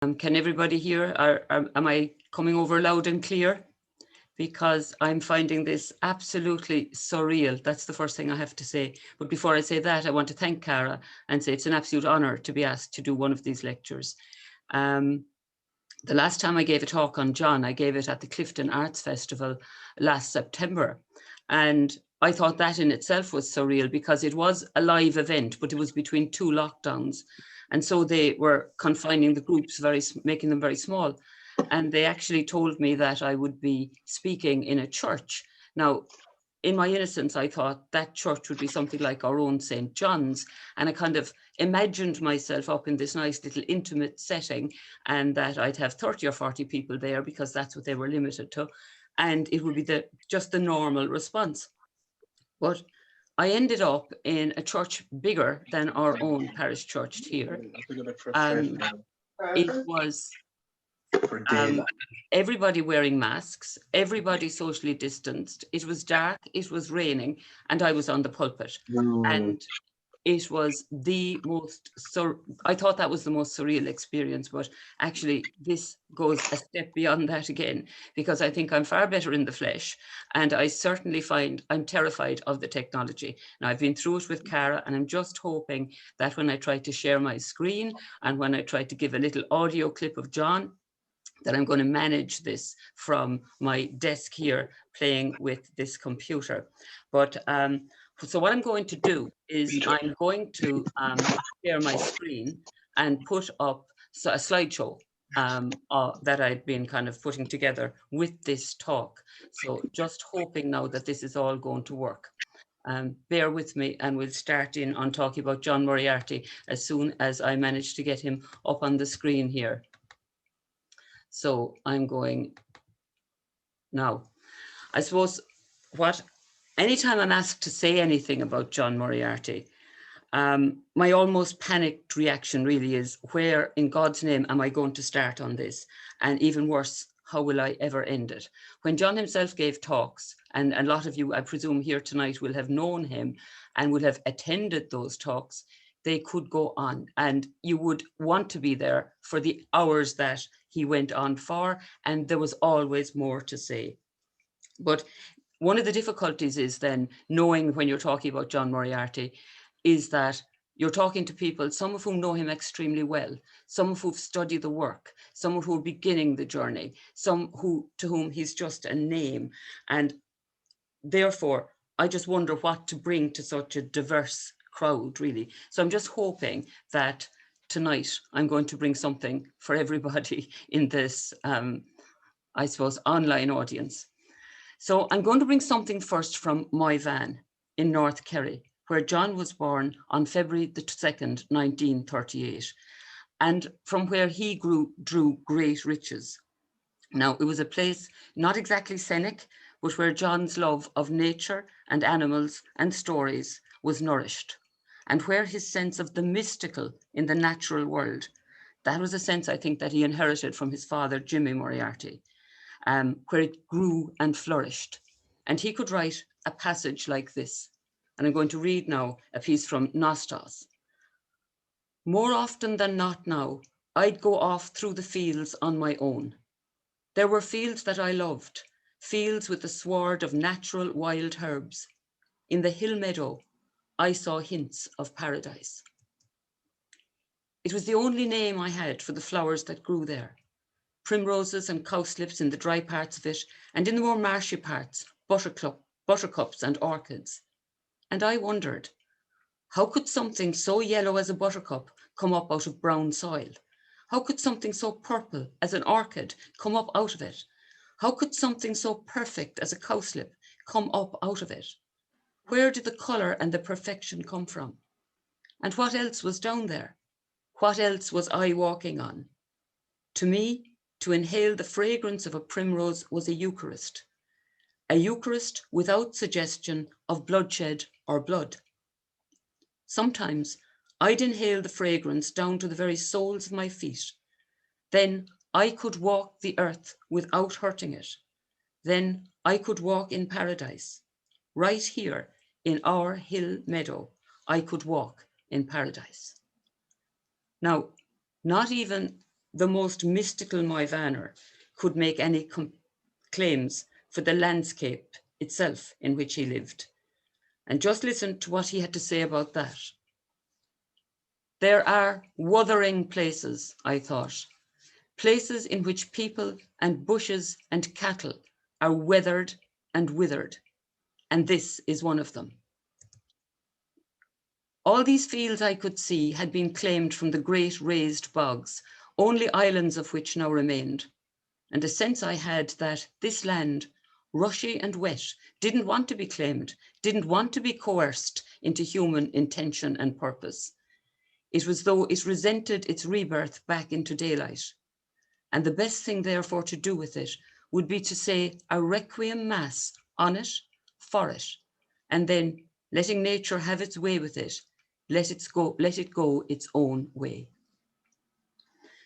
Can everybody hear? Am I coming over loud and clear? Because I'm finding this absolutely surreal. That's the first thing I have to say. But before I say that, I want to thank Cara and say it's an absolute honour to be asked to do one of these lectures. The last time I gave a talk on John, I gave it at the Clifton Arts Festival last September. And I thought that in itself was surreal because it was a live event, but it was between two lockdowns. And so they were confining the groups, making them very small. And they actually told me that I would be speaking in a church. Now, in my innocence, I thought that church would be something like our own St. John's. And I kind of imagined myself up in this nice little intimate setting, and that I'd have 30 or 40 people there because that's what they were limited to. And it would be just the normal response. But I ended up in a church bigger than our own parish church here. It was everybody wearing masks, everybody socially distanced. It was dark, it was raining, and I was on the pulpit. And it was the most, I thought that was the most surreal experience, but actually this goes a step beyond that again, because I think I'm far better in the flesh. And I certainly find I'm terrified of the technology. Now, I've been through it with Cara, and I'm just hoping that when I try to share my screen and when I try to give a little audio clip of John, that I'm going to manage this from my desk here playing with this computer. But so what I'm going to do is I'm going to share my screen and put up a slideshow that I'd been kind of putting together with this talk. So just hoping now that this is all going to work. Bear with me and we'll start in on talking about John Moriarty as soon as I manage to get him up on the screen here. So I'm going now. I suppose anytime I'm asked to say anything about John Moriarty, my almost panicked reaction really is, where in God's name am I going to start on this? And even worse, how will I ever end it? When John himself gave talks, and a lot of you, I presume, here tonight will have known him and will have attended those talks, they could go on and you would want to be there for the hours that he went on for, and there was always more to say. But one of the difficulties is then knowing, when you're talking about John Moriarty, is that you're talking to people, some of whom know him extremely well, some of who've studied the work, some of who are beginning the journey, some to whom he's just a name. And therefore, I just wonder what to bring to such a diverse crowd, really. So I'm just hoping that tonight I'm going to bring something for everybody in this, I suppose, online audience. So I'm going to bring something first from Moyvane in North Kerry, where John was born on February the 2nd, 1938, and from where he drew great riches. Now, it was a place not exactly scenic, but where John's love of nature and animals and stories was nourished, and where his sense of the mystical in the natural world, that was a sense, I think, that he inherited from his father, Jimmy Moriarty, where it grew and flourished. And he could write a passage like this. And I'm going to read now a piece from Nostos. More often than not now, I'd go off through the fields on my own. There were fields that I loved, fields with the sward of natural wild herbs. In the hill meadow, I saw hints of paradise. It was the only name I had for the flowers that grew there. Primroses and cowslips in the dry parts of it, and in the more marshy parts, buttercups and orchids. And I wondered, how could something so yellow as a buttercup come up out of brown soil? How could something so purple as an orchid come up out of it? How could something so perfect as a cowslip come up out of it? Where did the colour and the perfection come from? And what else was down there? What else was I walking on? To me, to inhale the fragrance of a primrose was a Eucharist without suggestion of bloodshed or blood. Sometimes I'd inhale the fragrance down to the very soles of my feet. Then I could walk the earth without hurting it. Then I could walk in paradise. Right here in our hill meadow, I could walk in paradise. Now, not even the most mystical Moyvaner could make any claims for the landscape itself in which he lived. And just listen to what he had to say about that. There are wuthering places, I thought, places in which people and bushes and cattle are weathered and withered, and this is one of them. All these fields I could see had been claimed from the great raised bogs, only islands of which now remained, and a sense I had that this land, rushy and wet, didn't want to be claimed, didn't want to be coerced into human intention and purpose. It was though it resented its rebirth back into daylight. And the best thing, therefore, to do with it would be to say a requiem mass on it, for it, and then letting nature have its way with it, let it go its own way.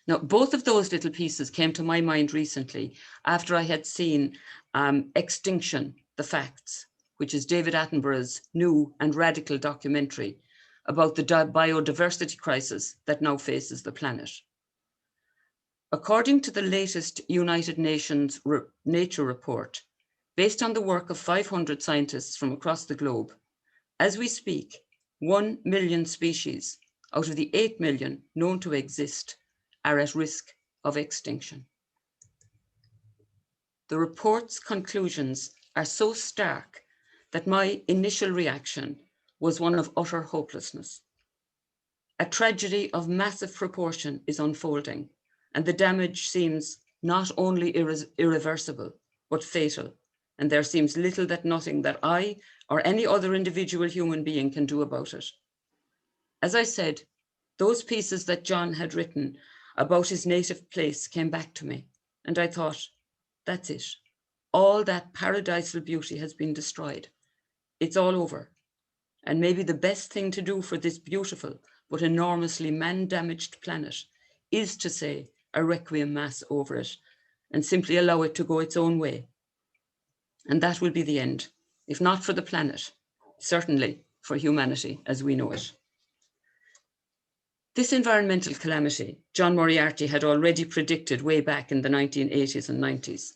Now, both of those little pieces came to my mind recently after I had seen Extinction, the Facts, which is David Attenborough's new and radical documentary about the biodiversity crisis that now faces the planet. According to the latest United Nations Nature Report, based on the work of 500 scientists from across the globe, as we speak, 1 million species out of the 8 million known to exist are at risk of extinction. The report's conclusions are so stark that my initial reaction was one of utter hopelessness. A tragedy of massive proportion is unfolding, and the damage seems not only irreversible, but fatal, and there seems little that nothing that I or any other individual human being can do about it. As I said, those pieces that John had written about his native place came back to me, and I thought, that's it. All that paradisal beauty has been destroyed. It's all over. And maybe the best thing to do for this beautiful but enormously man-damaged planet is to say a requiem mass over it and simply allow it to go its own way. And that will be the end, if not for the planet, certainly for humanity as we know it. This environmental calamity, John Moriarty had already predicted way back in the 1980s and 90s.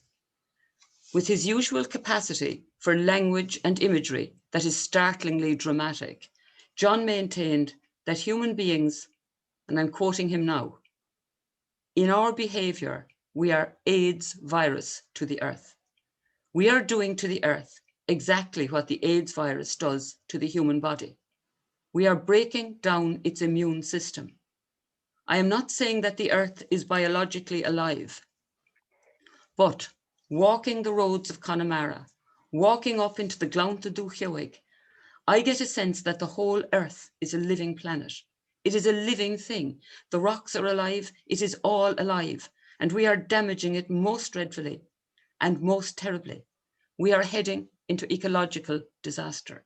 With his usual capacity for language and imagery that is startlingly dramatic, John maintained that human beings, and I'm quoting him now, in our behavior, we are AIDS virus to the earth. We are doing to the earth exactly what the AIDS virus does to the human body. We are breaking down its immune system. I am not saying that the earth is biologically alive, but walking the roads of Connemara, walking up into the Glount of Dúchioig, I get a sense that the whole earth is a living planet. It is a living thing. The rocks are alive. It is all alive. And we are damaging it most dreadfully and most terribly. We are heading into ecological disaster.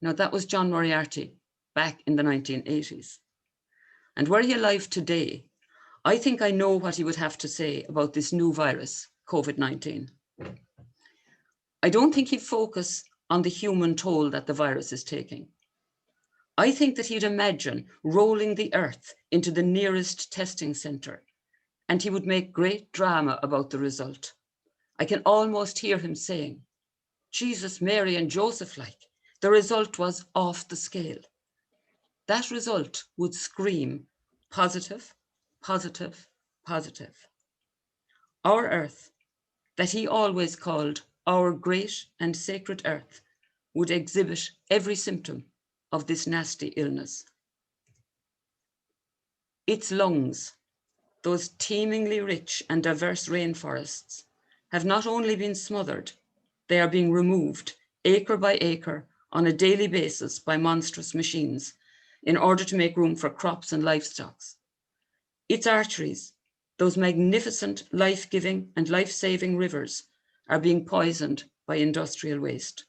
Now, that was John Moriarty back in the 1980s. And were he alive today, I think I know what he would have to say about this new virus, COVID-19. I don't think he'd focus on the human toll that the virus is taking. I think that he'd imagine rolling the earth into the nearest testing center, and he would make great drama about the result. I can almost hear him saying, Jesus, Mary, and Joseph, the result was off the scale. That result would scream positive, positive, positive. Our earth, that he always called our great and sacred earth, would exhibit every symptom of this nasty illness. Its lungs, those teemingly rich and diverse rainforests, have not only been smothered, they are being removed acre by acre on a daily basis by monstrous machines in order to make room for crops and livestock. Its arteries, those magnificent life-giving and life-saving rivers, are being poisoned by industrial waste.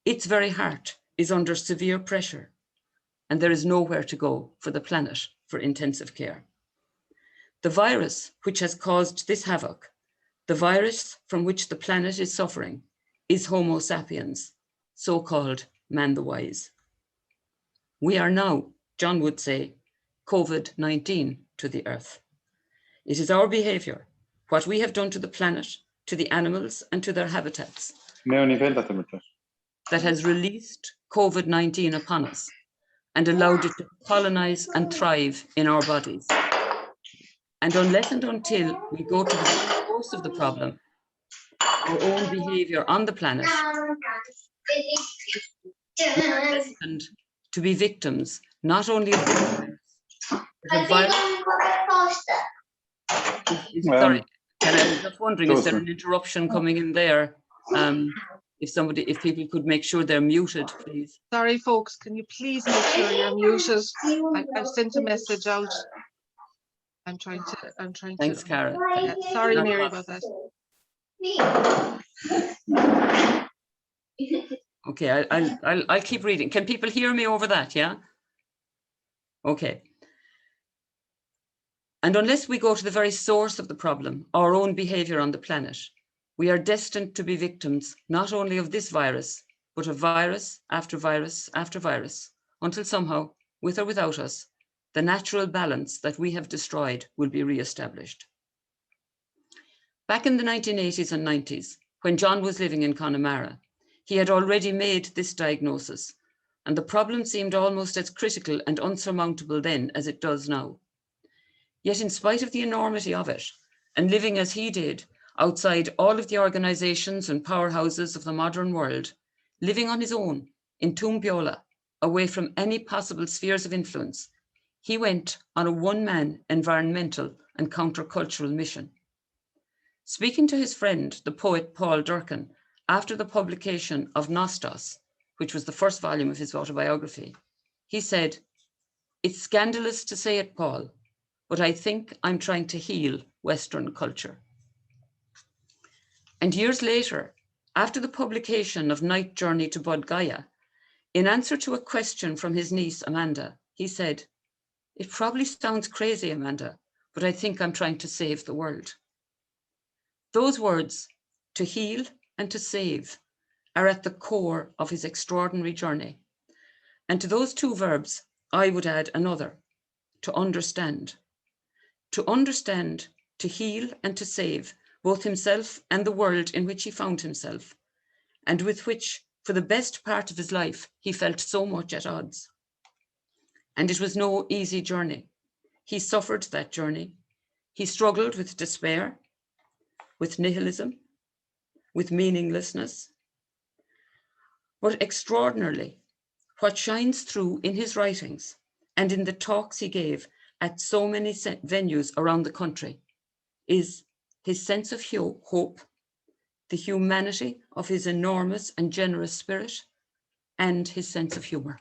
Its very heart is under severe pressure, and there is nowhere to go for the planet for intensive care. The virus which has caused this havoc, the virus from which the planet is suffering, is Homo sapiens, so-called man the wise. We are now, John would say, COVID-19 to the earth. It is our behavior, what we have done to the planet, to the animals and to their habitats, that has released COVID-19 upon us and allowed it to colonize and thrive in our bodies. And unless and until we go to the source of the problem, our own behavior on the planet, we are destined to be victims, not only of the virus, but of virus. Sorry, and I was just wondering, is there an interruption coming in there? If people could make sure they're muted, please. Sorry, folks, can you please make sure you're muted? I've sent a message out. I'm trying Thanks, to. Cara. Sorry, Mary, about that. Okay, I'll keep reading. Can people hear me over that? Yeah. Okay. And unless we go to the very source of the problem, our own behavior on the planet, we are destined to be victims not only of this virus, but of virus after virus after virus, until somehow, with or without us, the natural balance that we have destroyed will be re-established. Back in the 1980s and 90s, when John was living in Connemara, he had already made this diagnosis, and the problem seemed almost as critical and unsurmountable then as it does now. Yet in spite of the enormity of it, and living as he did, outside all of the organizations and powerhouses of the modern world, living on his own in Tumbiola, away from any possible spheres of influence, he went on a one-man environmental and countercultural mission. Speaking to his friend, the poet Paul Durcan, after the publication of Nostos, which was the first volume of his autobiography, he said, "It's scandalous to say it, Paul, but I think I'm trying to heal Western culture." And years later, after the publication of Night Journey to Bodh in answer to a question from his niece, Amanda, he said, "It probably sounds crazy, Amanda, but I think I'm trying to save the world." Those words, to heal and to save, are at the core of his extraordinary journey. And to those two verbs, I would add another, to understand. To understand, to heal and to save, both himself and the world in which he found himself, and with which, for the best part of his life, he felt so much at odds. And it was no easy journey. He suffered that journey. He struggled with despair, with nihilism, with meaninglessness. But extraordinarily, what shines through in his writings and in the talks he gave at so many venues around the country is his sense of hope, the humanity of his enormous and generous spirit, and his sense of humor.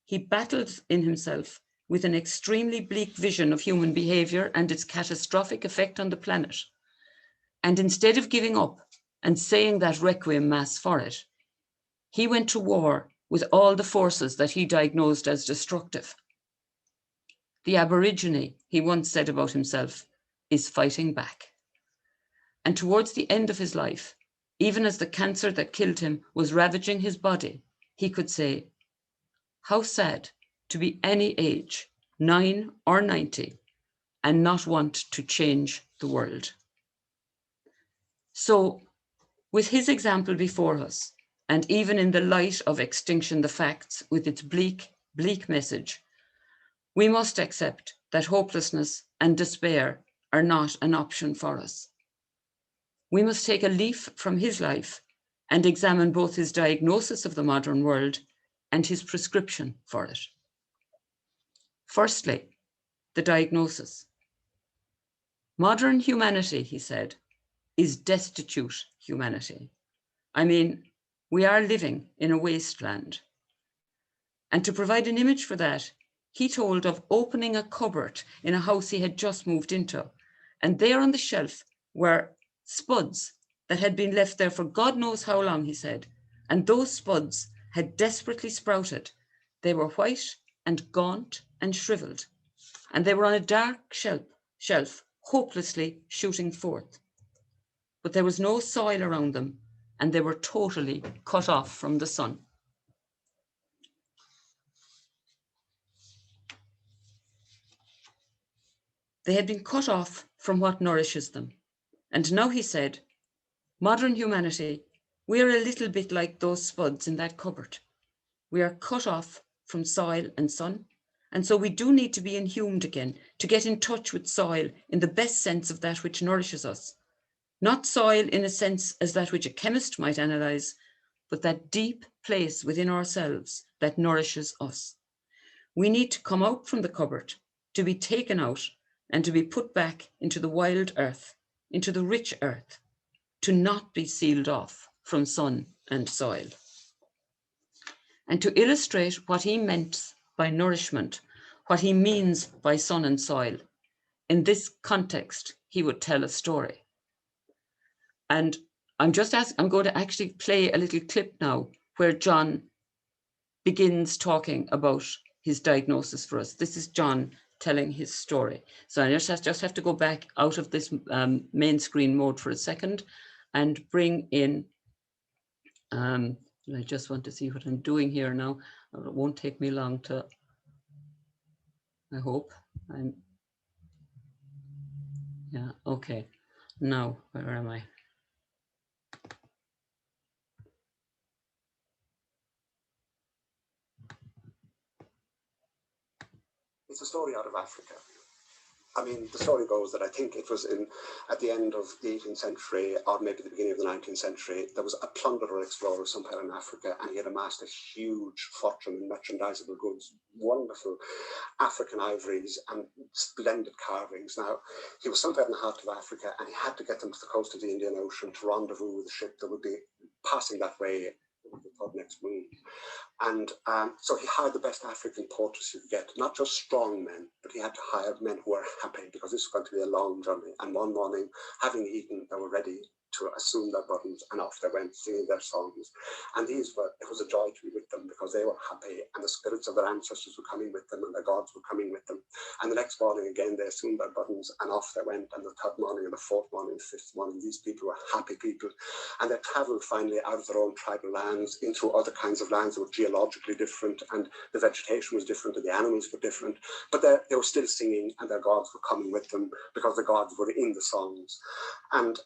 He battled in himself with an extremely bleak vision of human behavior and its catastrophic effect on the planet. And instead of giving up and saying that requiem mass for it, he went to war with all the forces that he diagnosed as destructive. The Aborigine, he once said about himself, is fighting back. And towards the end of his life, even as the cancer that killed him was ravaging his body, he could say, "How sad to be any age, 9 or 90, and not want to change the world." So, with his example before us, and even in the light of Extinction the Facts with its bleak, bleak message, we must accept that hopelessness and despair are not an option for us. We must take a leaf from his life and examine both his diagnosis of the modern world and his prescription for it. Firstly, the diagnosis. Modern humanity, he said, is destitute humanity. I mean, we are living in a wasteland. And to provide an image for that, he told of opening a cupboard in a house he had just moved into. And there on the shelf were spuds that had been left there for God knows how long, he said. And those spuds had desperately sprouted. They were white and gaunt and shriveled. And they were on a dark shelf, hopelessly shooting forth. But there was no soil around them, and they were totally cut off from the sun. They had been cut off from what nourishes them. And now he said, modern humanity, we are a little bit like those spuds in that cupboard. We are cut off from soil and sun. And so we do need to be inhumed again, to get in touch with soil in the best sense of that which nourishes us. Not soil in a sense as that which a chemist might analyze, but that deep place within ourselves that nourishes us. We need to come out from the cupboard, to be taken out and to be put back into the wild earth, into the rich earth, to not be sealed off from sun and soil. And to illustrate what he meant by nourishment, what he means by sun and soil, in this context, he would tell a story. And I'm going to actually play a little clip now where John begins talking about his diagnosis for us. This is John telling his story. So I just have to go back out of this main screen mode for a second and bring in, I just want to see what I'm doing here now. It won't take me long to, I hope. Yeah, okay. Now, where am I? It's a story out of Africa. I mean, the story goes that I think it was at the end of the 18th century, or maybe the beginning of the 19th century, there was a plunderer explorer somewhere in Africa, and he had amassed a huge fortune in merchandisable goods, wonderful African ivories and splendid carvings. Now, he was somewhere in the heart of Africa, and he had to get them to the coast of the Indian Ocean to rendezvous with a ship that would be passing that way the next moon. And so he hired the best African porters he could get, not just strong men, but he had to hire men who were happy, because this was going to be a long journey. And one morning, having eaten, they were ready to assume their burdens, and off they went singing their songs. And it was a joy to be with them, because they were happy, and the spirits of their ancestors were coming with them, and their gods were coming with them. And the next morning again, they assumed their burdens, and off they went. And the third morning, and the fourth morning, the fifth morning, these people were happy people. And they travelled finally out of their own tribal lands into other kinds of lands that were geologically different, and the vegetation was different, and the animals were different. But they were still singing, and their gods were coming with them, because the gods were in the songs. And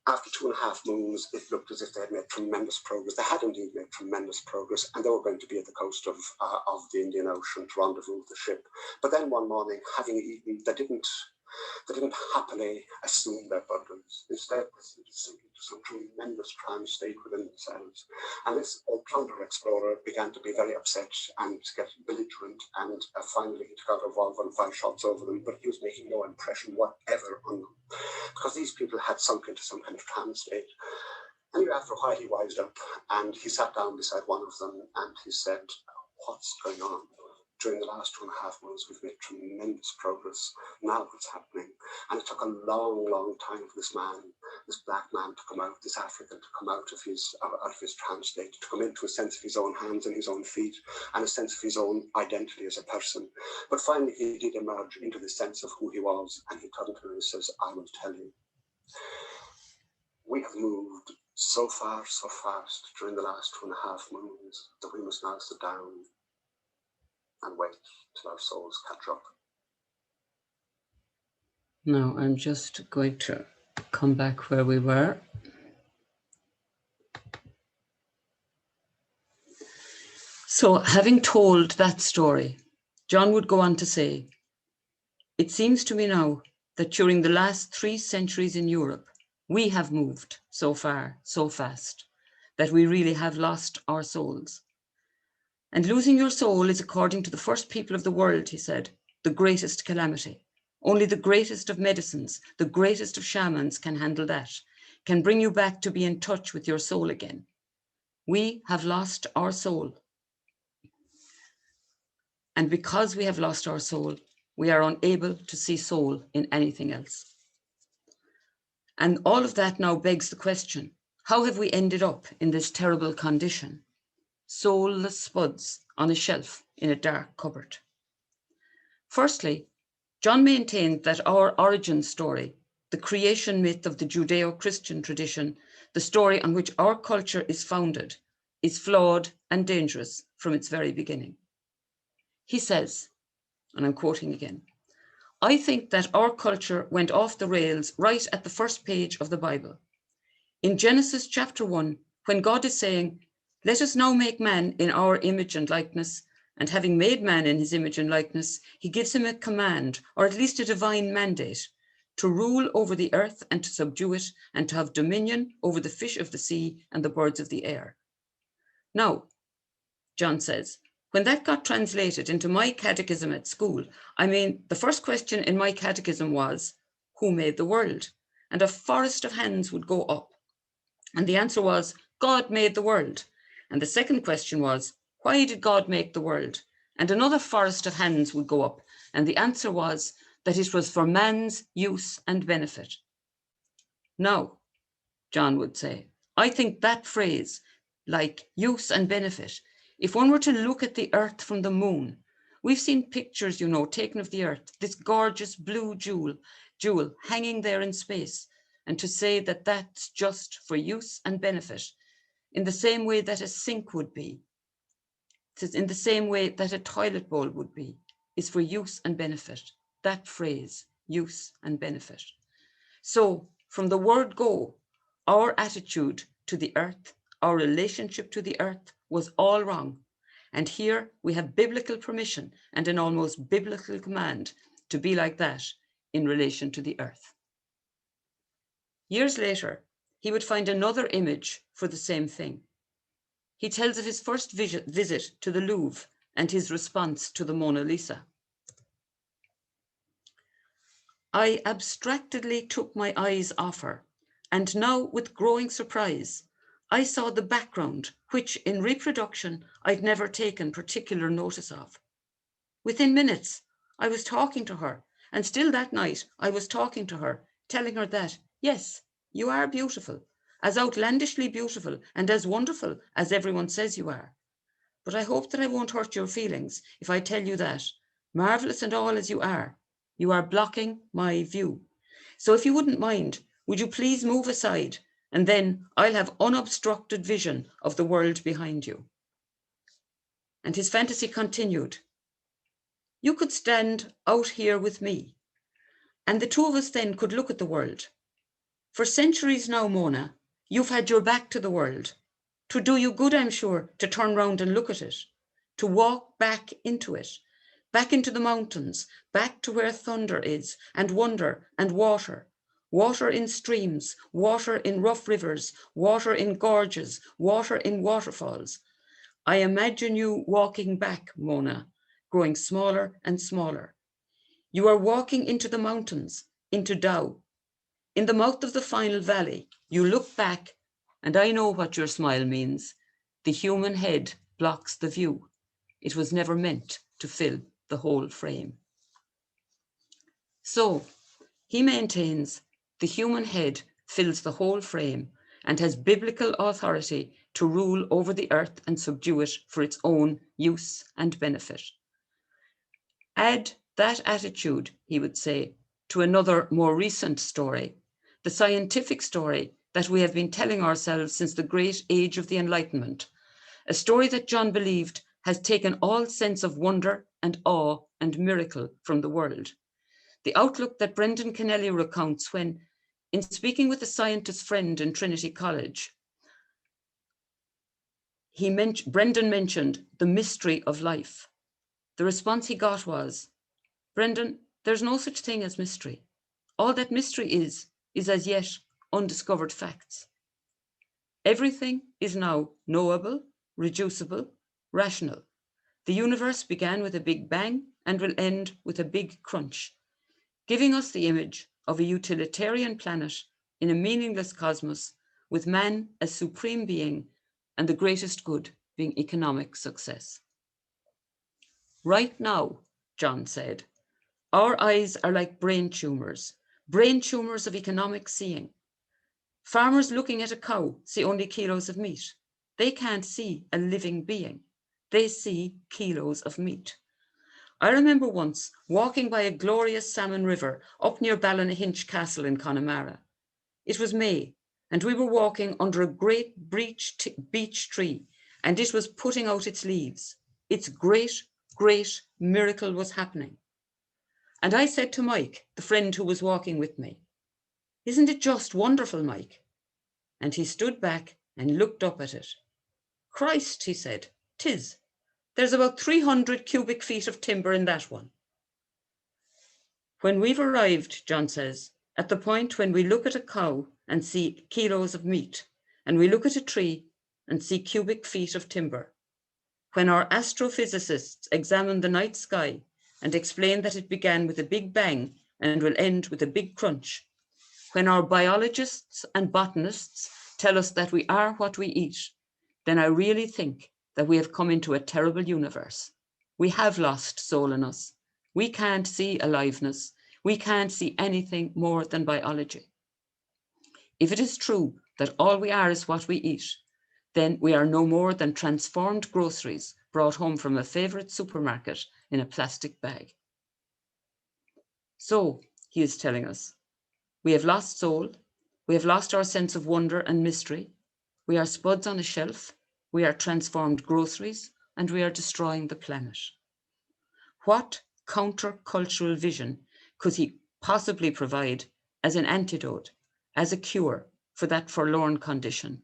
after 2.5 moons, it looked as if they had made tremendous progress. They had indeed made tremendous progress, and they were going to be at the coast of the Indian Ocean to rendezvous with the ship. But then one morning, having eaten, they didn't happily assume their burdens. Instead, they seemed to sink into some tremendous trance state within themselves. And this plunderer explorer began to be very upset and get belligerent, and finally he took out a revolver and fired shots over them, but he was making no impression whatever on them, because these people had sunk into some kind of trance state. Anyway, after a while he wised up, and he sat down beside one of them, and he said, "What's going on? During the last 2.5 months, we've made tremendous progress. Now what's happening?" And it took a long, long time for this man, this black man, to come out, this African, to come out of his trance state, to come into a sense of his own hands and his own feet, and a sense of his own identity as a person. But finally, he did emerge into the sense of who he was, and he turned to me and says, "I will tell you. We have moved so far, so fast during the last 2.5 months that we must now sit down and wait till our souls catch up." Now I'm just going to come back where we were. So having told that story, John would go on to say, "It seems to me now that during the last 3 centuries in Europe, we have moved so far, so fast, that we really have lost our souls. And losing your soul is, according to the first people of the world," he said, "the greatest calamity. Only the greatest of medicines, the greatest of shamans can handle that, can bring you back to be in touch with your soul again. We have lost our soul. And because we have lost our soul, we are unable to see soul in anything else." And all of that now begs the question, how have we ended up in this terrible condition? Soulless spuds on a shelf in a dark cupboard. Firstly, John maintained that our origin story, the creation myth of the Judeo-Christian tradition, the story on which our culture is founded, is flawed and dangerous from its very beginning. He says, and I'm quoting again, I think that our culture went off the rails right at the first page of the Bible. In Genesis chapter 1, when God is saying, "Let us now make man in our image and likeness," and having made man in his image and likeness, he gives him a command, or at least a divine mandate, to rule over the earth and to subdue it and to have dominion over the fish of the sea and the birds of the air. Now, John says, when that got translated into my catechism at school, I mean, the first question in my catechism was, who made the world? And a forest of hands would go up. And the answer was, God made the world. And the second question was, why did God make the world? And another forest of hands would go up. And the answer was that it was for man's use and benefit. Now, John would say, I think that phrase, like use and benefit, if one were to look at the earth from the moon, we've seen pictures, you know, taken of the earth, this gorgeous blue jewel hanging there in space, and to say that that's just for use and benefit, in the same way that a sink would be, in the same way that a toilet bowl would be, is for use and benefit. That phrase, use and benefit. So from the word go, our attitude to the earth, our relationship to the earth was all wrong. And here we have biblical permission and an almost biblical command to be like that in relation to the earth. Years later, he would find another image for the same thing. He tells of his first visit to the Louvre and his response to the Mona Lisa. I abstractedly took my eyes off her, and now with growing surprise, I saw the background, which in reproduction I'd never taken particular notice of. Within minutes, I was talking to her, and still that night I was talking to her, telling her that, yes, you are beautiful, as outlandishly beautiful and as wonderful as everyone says you are. But I hope that I won't hurt your feelings if I tell you that, marvelous and all as you are blocking my view. So if you wouldn't mind, would you please move aside, and then I'll have unobstructed vision of the world behind you. And his fantasy continued. You could stand out here with me, and the two of us then could look at the world. For centuries now, Mona, you've had your back to the world. To do you good, I'm sure, to turn round and look at it, to walk back into it, back into the mountains, back to where thunder is, and wonder and water, water in streams, water in rough rivers, water in gorges, water in waterfalls. I imagine you walking back, Mona, growing smaller and smaller. You are walking into the mountains, into Tao. In the mouth of the final valley, you look back, and I know what your smile means. The human head blocks the view. It was never meant to fill the whole frame. So he maintains the human head fills the whole frame and has biblical authority to rule over the earth and subdue it for its own use and benefit. Add that attitude, he would say, to another more recent story, the scientific story that we have been telling ourselves since the great age of the Enlightenment, a story that John believed has taken all sense of wonder and awe and miracle from the world. The outlook that Brendan Kennelly recounts when, in speaking with a scientist friend in Trinity College, Brendan mentioned the mystery of life. The response he got was, Brendan, there's no such thing as mystery. All that mystery is as yet undiscovered facts. Everything is now knowable, reducible, rational. The universe began with a big bang and will end with a big crunch, giving us the image of a utilitarian planet in a meaningless cosmos with man as supreme being and the greatest good being economic success. Right now, John said, our eyes are like brain tumors of economic seeing. Farmers looking at a cow see only kilos of meat. They can't see a living being. They see kilos of meat. I remember once walking by a glorious salmon river up near Ballynahinch Castle in Connemara. It was May, and we were walking under a great beech tree, and it was putting out its leaves. Its great miracle was happening. And I said to Mike, the friend who was walking with me, "Isn't it just wonderful, Mike?" And he stood back and looked up at it. "Christ," he said, "'tis. There's about 300 cubic feet of timber in that one." When we've arrived, John says, at the point when we look at a cow and see kilos of meat, and we look at a tree and see cubic feet of timber, when our astrophysicists examine the night sky and explain that it began with a big bang and will end with a big crunch, when our biologists and botanists tell us that we are what we eat, then I really think that we have come into a terrible universe. We have lost soul in us. We can't see aliveness. We can't see anything more than biology. If it is true that all we are is what we eat, then we are no more than transformed groceries brought home from a favorite supermarket in a plastic bag. So, he is telling us, we have lost soul, we have lost our sense of wonder and mystery, we are spuds on a shelf, we are transformed groceries, and we are destroying the planet. What counter-cultural vision could he possibly provide as an antidote, as a cure for that forlorn condition,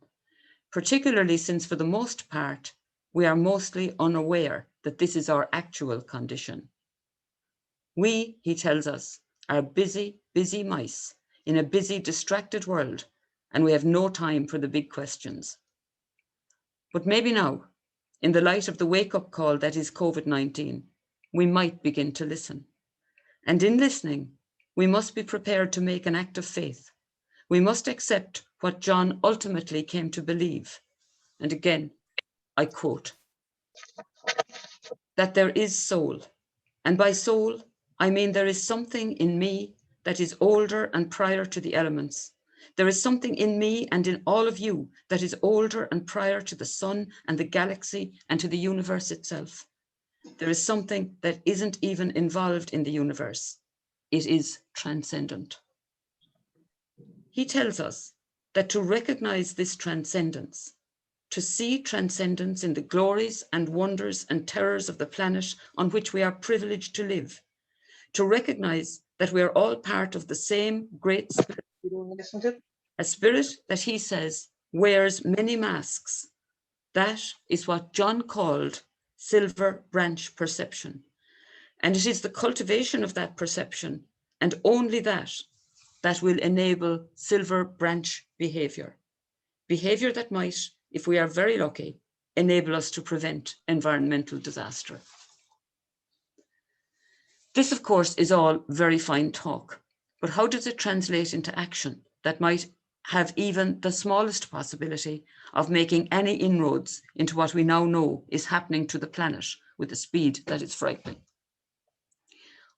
particularly since for the most part, we are mostly unaware that this is our actual condition. We, he tells us, are busy, busy mice in a busy, distracted world, and we have no time for the big questions. But maybe now, in the light of the wake-up call that is COVID-19, we might begin to listen. And in listening, we must be prepared to make an act of faith. We must accept what John ultimately came to believe. And again, I quote, that there is soul. And by soul, I mean there is something in me that is older and prior to the elements. There is something in me and in all of you that is older and prior to the sun and the galaxy and to the universe itself. There is something that isn't even involved in the universe. It is transcendent. He tells us that to recognize this transcendence, to see transcendence in the glories and wonders and terrors of the planet on which we are privileged to live, to recognize that we are all part of the same great spirit, a spirit that he says wears many masks. That is what John called silver branch perception. And it is the cultivation of that perception, and only that, that will enable silver branch behavior. Behavior that might, if we are very lucky, enable us to prevent environmental disaster. This, of course, is all very fine talk, but how does it translate into action that might have even the smallest possibility of making any inroads into what we now know is happening to the planet with a speed that is frightening?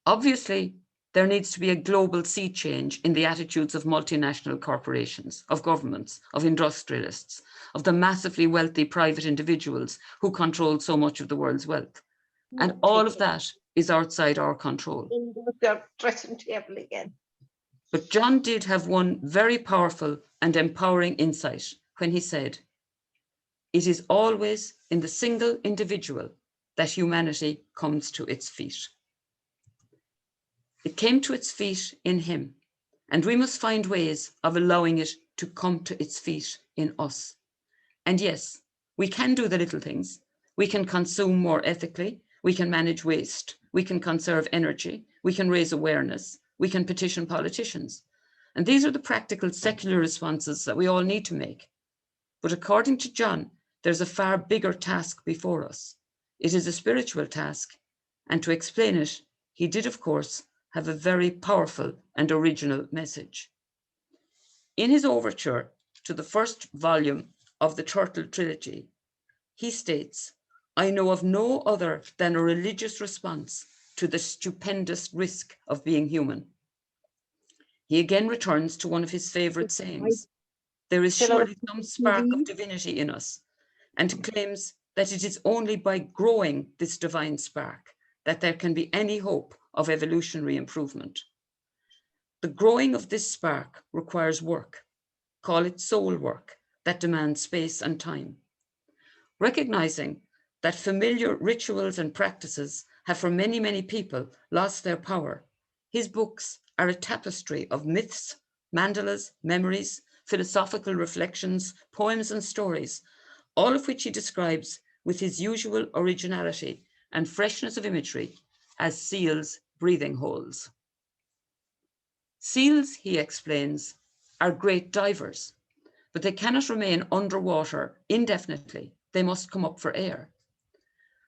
Obviously, there needs to be a global sea change in the attitudes of multinational corporations, of governments, of industrialists, of the massively wealthy private individuals who control so much of the world's wealth. And all of that is outside our control. But John did have one very powerful and empowering insight when he said, "It is always in the single individual that humanity comes to its feet." It came to its feet in him, and we must find ways of allowing it to come to its feet in us. And yes, we can do the little things. We can consume more ethically. We can manage waste. We can conserve energy. We can raise awareness. We can petition politicians. And these are the practical secular responses that we all need to make. But according to John, there's a far bigger task before us. It is a spiritual task. And to explain it, he did, of course, have a very powerful and original message. In his overture to the first volume of the Turtle Trilogy, he states, "I know of no other than a religious response to the stupendous risk of being human." He again returns to one of his favorite sayings, "There is surely some spark of divinity in us," and claims that it is only by growing this divine spark that there can be any hope of evolutionary improvement. The growing of this spark requires work, call it soul work, that demands space and time. Recognizing that familiar rituals and practices have for many, many people lost their power, His books are a tapestry of myths, mandalas, memories, philosophical reflections, poems and stories, all of which he describes with his usual originality and freshness of imagery as seals' breathing holes. Seals, he explains, are great divers, but they cannot remain underwater indefinitely. They must come up for air.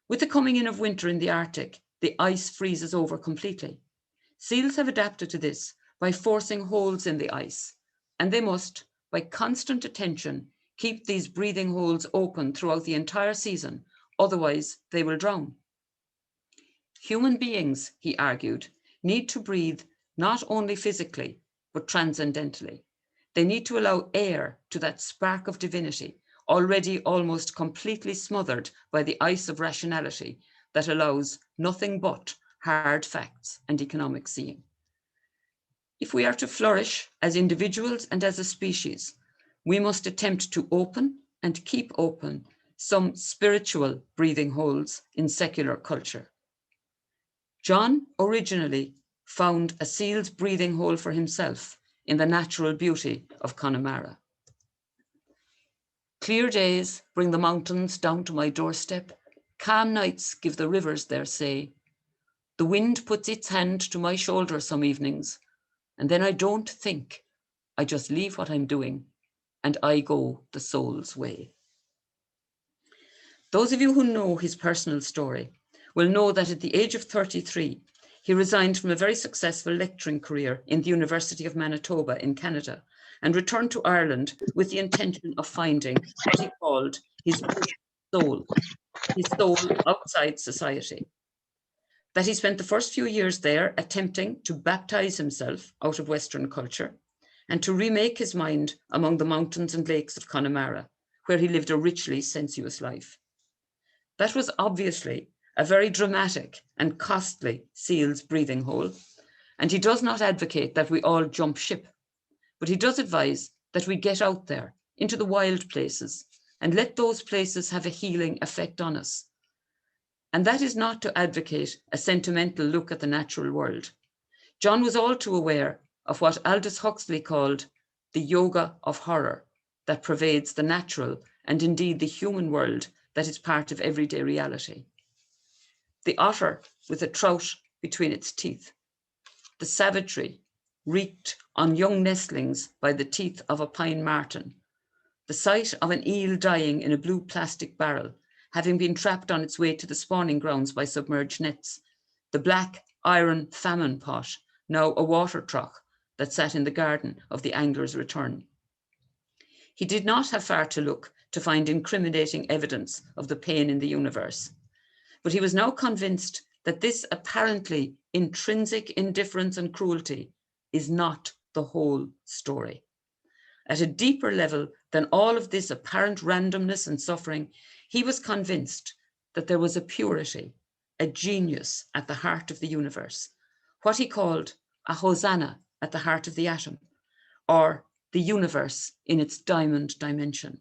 With the coming in of winter in the Arctic, the ice freezes over completely. Seals have adapted to this by forcing holes in the ice, and they must, by constant attention, keep these breathing holes open throughout the entire season, otherwise they will drown. Human beings, he argued, need to breathe not only physically, but transcendentally. They need to allow air to that spark of divinity, already almost completely smothered by the ice of rationality that allows nothing but hard facts and economic seeing. If we are to flourish as individuals and as a species, we must attempt to open and keep open some spiritual breathing holes in secular culture. John originally found a seal's breathing hole for himself in the natural beauty of Connemara. Clear days bring the mountains down to my doorstep. Calm nights give the rivers their say. The wind puts its hand to my shoulder some evenings, and then I don't think. I just leave what I'm doing, and I go the soul's way. Those of you who know his personal story will know that at the age of 33, he resigned from a very successful lecturing career in the University of Manitoba in Canada and returned to Ireland with the intention of finding what he called his soul outside society. That he spent the first few years there attempting to baptize himself out of Western culture and to remake his mind among the mountains and lakes of Connemara, where he lived a richly sensuous life. That was obviously a very dramatic and costly seal's breathing hole, and he does not advocate that we all jump ship, but he does advise that we get out there into the wild places and let those places have a healing effect on us. And that is not to advocate a sentimental look at the natural world. John was all too aware of what Aldous Huxley called the yoga of horror that pervades the natural and indeed the human world that is part of everyday reality. The otter with a trout between its teeth, the savagery wreaked on young nestlings by the teeth of a pine marten, the sight of an eel dying in a blue plastic barrel, having been trapped on its way to the spawning grounds by submerged nets, the black iron famine pot, now a water trough that sat in the garden of the angler's return. He did not have far to look to find incriminating evidence of the pain in the universe, but he was now convinced that this apparently intrinsic indifference and cruelty is not the whole story. At a deeper level than all of this apparent randomness and suffering, he was convinced that there was a purity, a genius at the heart of the universe, what he called a hosanna at the heart of the atom, or the universe in its diamond dimension.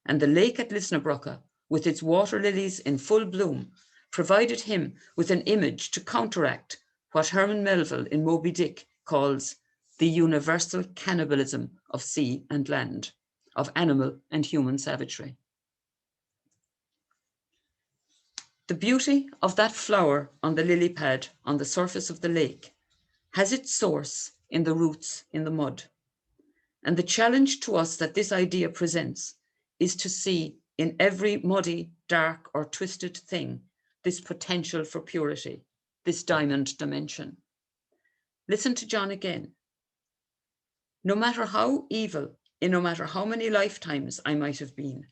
And the lake at Lisnabrucka, with its water lilies in full bloom, provided him with an image to counteract what Herman Melville in Moby Dick calls the universal cannibalism of sea and land, of animal and human savagery. The beauty of that flower on the lily pad on the surface of the lake has its source in the roots in the mud. And the challenge to us that this idea presents is to see in every muddy, dark, or twisted thing this potential for purity, this diamond dimension. Listen to John again. No matter how evil, in no matter how many lifetimes I might have been,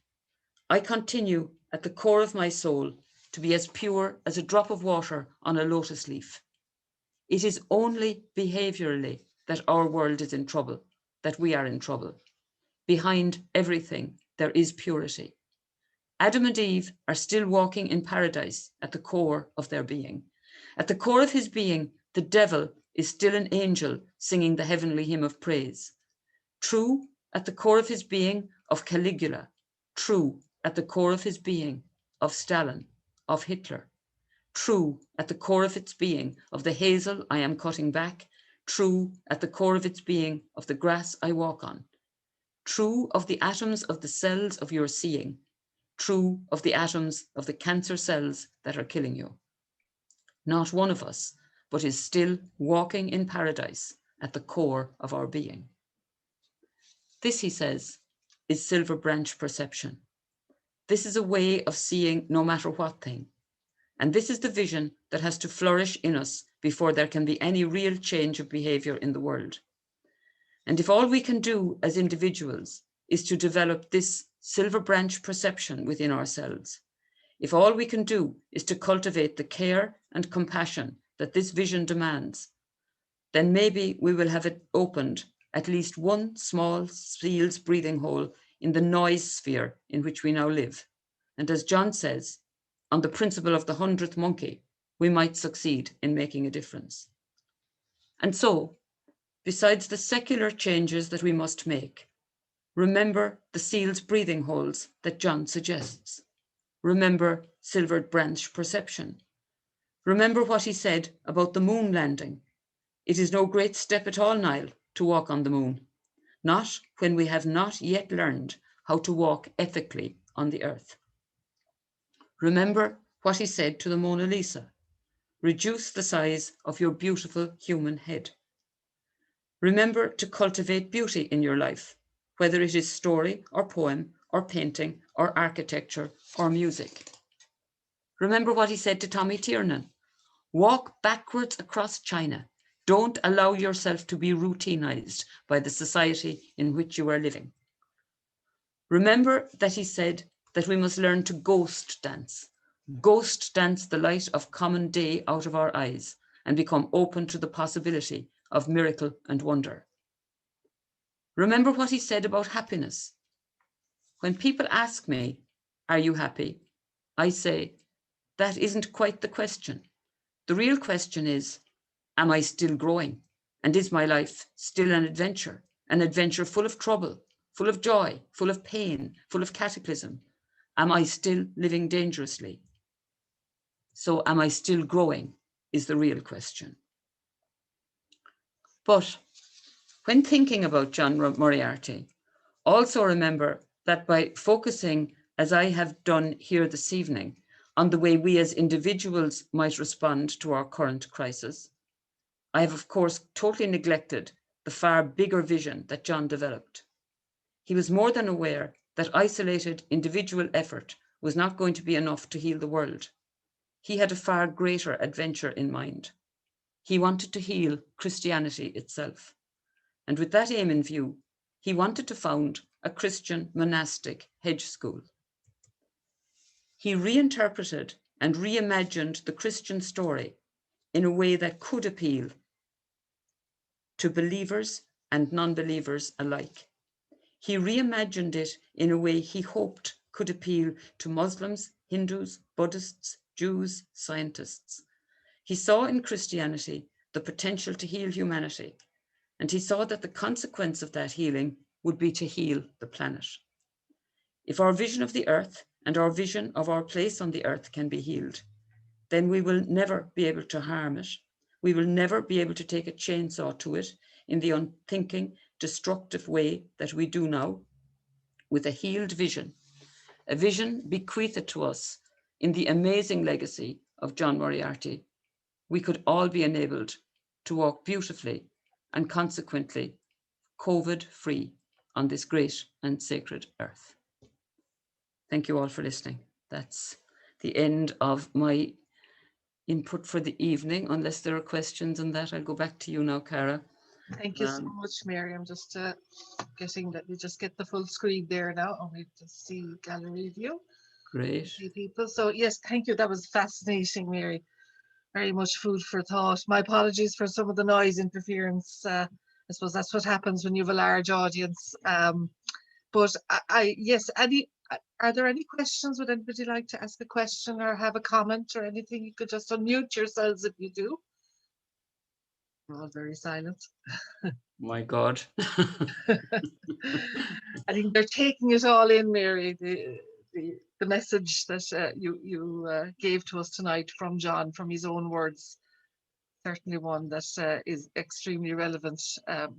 I continue at the core of my soul to be as pure as a drop of water on a lotus leaf. It is only behaviorally that our world is in trouble, that we are in trouble. Behind everything, there is purity. Adam and Eve are still walking in paradise at the core of their being. At the core of his being, the devil is still an angel singing the heavenly hymn of praise. True at the core of his being of Caligula, true at the core of his being of Stalin, of Hitler. true at the core of its being of the hazel I am cutting back, true at the core of its being of the grass I walk on, true of the atoms of the cells of your seeing, true of the atoms of the cancer cells that are killing you. Not one of us, but is still walking in paradise at the core of our being. This, he says, is silver branch perception. This is a way of seeing no matter what thing. And this is the vision that has to flourish in us before there can be any real change of behavior in the world. And if all we can do as individuals is to develop this silver branch perception within ourselves, if all we can do is to cultivate the care and compassion that this vision demands, then maybe we will have it opened at least one small seal's breathing hole in the noise sphere in which we now live. And as John says, on the principle of the 100th monkey, we might succeed in making a difference. And so, besides the secular changes that we must make, remember the seal's breathing holes that John suggests. Remember silver branch perception. Remember what he said about the moon landing. It is no great step at all, Niall, to walk on the moon, not when we have not yet learned how to walk ethically on the earth. Remember what he said to the Mona Lisa. Reduce the size of your beautiful human head. Remember to cultivate beauty in your life, whether it is story or poem or painting or architecture or music. Remember what he said to Tommy Tiernan. Walk backwards across China. Don't allow yourself to be routinized by the society in which you are living. Remember that he said that we must learn to ghost dance the light of common day out of our eyes and become open to the possibility of miracle and wonder. Remember what he said about happiness. When people ask me, are you happy? I say, that isn't quite the question. The real question is, am I still growing? And is my life still an adventure full of trouble, full of joy, full of pain, full of cataclysm? Am I still living dangerously? So am I still growing is the real question. But when thinking about John Moriarty, also remember that by focusing, as I have done here this evening, on the way we as individuals might respond to our current crisis, I have, of course, totally neglected the far bigger vision that John developed. He was more than aware that isolated individual effort was not going to be enough to heal the world. He had a far greater adventure in mind. He wanted to heal Christianity itself. And with that aim in view, he wanted to found a Christian monastic hedge school. He reinterpreted and reimagined the Christian story in a way that could appeal to believers and non-believers alike. He reimagined it in a way he hoped could appeal to Muslims, Hindus, Buddhists, Jews, scientists. He saw in Christianity the potential to heal humanity, and he saw that the consequence of that healing would be to heal the planet. If our vision of the earth and our vision of our place on the earth can be healed, then we will never be able to harm it. We will never be able to take a chainsaw to it in the unthinking, destructive way that we do now. With a healed vision, a vision bequeathed to us in the amazing legacy of John Moriarty, we could all be enabled to walk beautifully and consequently COVID-free on this great and sacred earth. Thank you all for listening. That's the end of my input for the evening. Unless there are questions on that, I'll go back to you now, Cara. Thank you so much, Mary. I'm just getting that we just get the full screen there now, and we just see gallery view. Great. See people. So yes, thank you. That was fascinating, Mary. Very much food for thought. My apologies for some of the noise interference. I suppose that's what happens when you have a large audience. But yes, are there any questions? Would anybody like to ask a question or have a comment or anything? You could just unmute yourselves if you do. We're all very silent. My God. I think they're taking it all in, Mary. the message that you gave to us tonight from John, from his own words, certainly one that is extremely relevant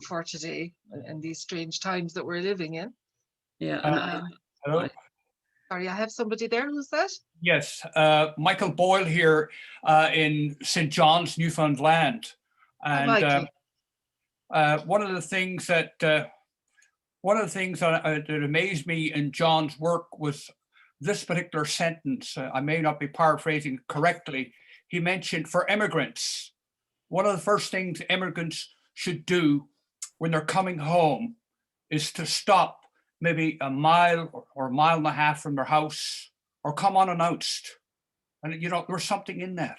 for today and these strange times that we're living in. Yeah. Hello. Sorry, I have somebody there. Who's that? Yes, Michael Boyle here in St. John's, Newfoundland. And one of the things that that amazed me in John's work was this particular sentence. I may not be paraphrasing correctly. He mentioned for immigrants, one of the first things immigrants should do when they're coming home is to stop maybe a mile or a mile and a half from their house or come unannounced. And, you know, there's something in that.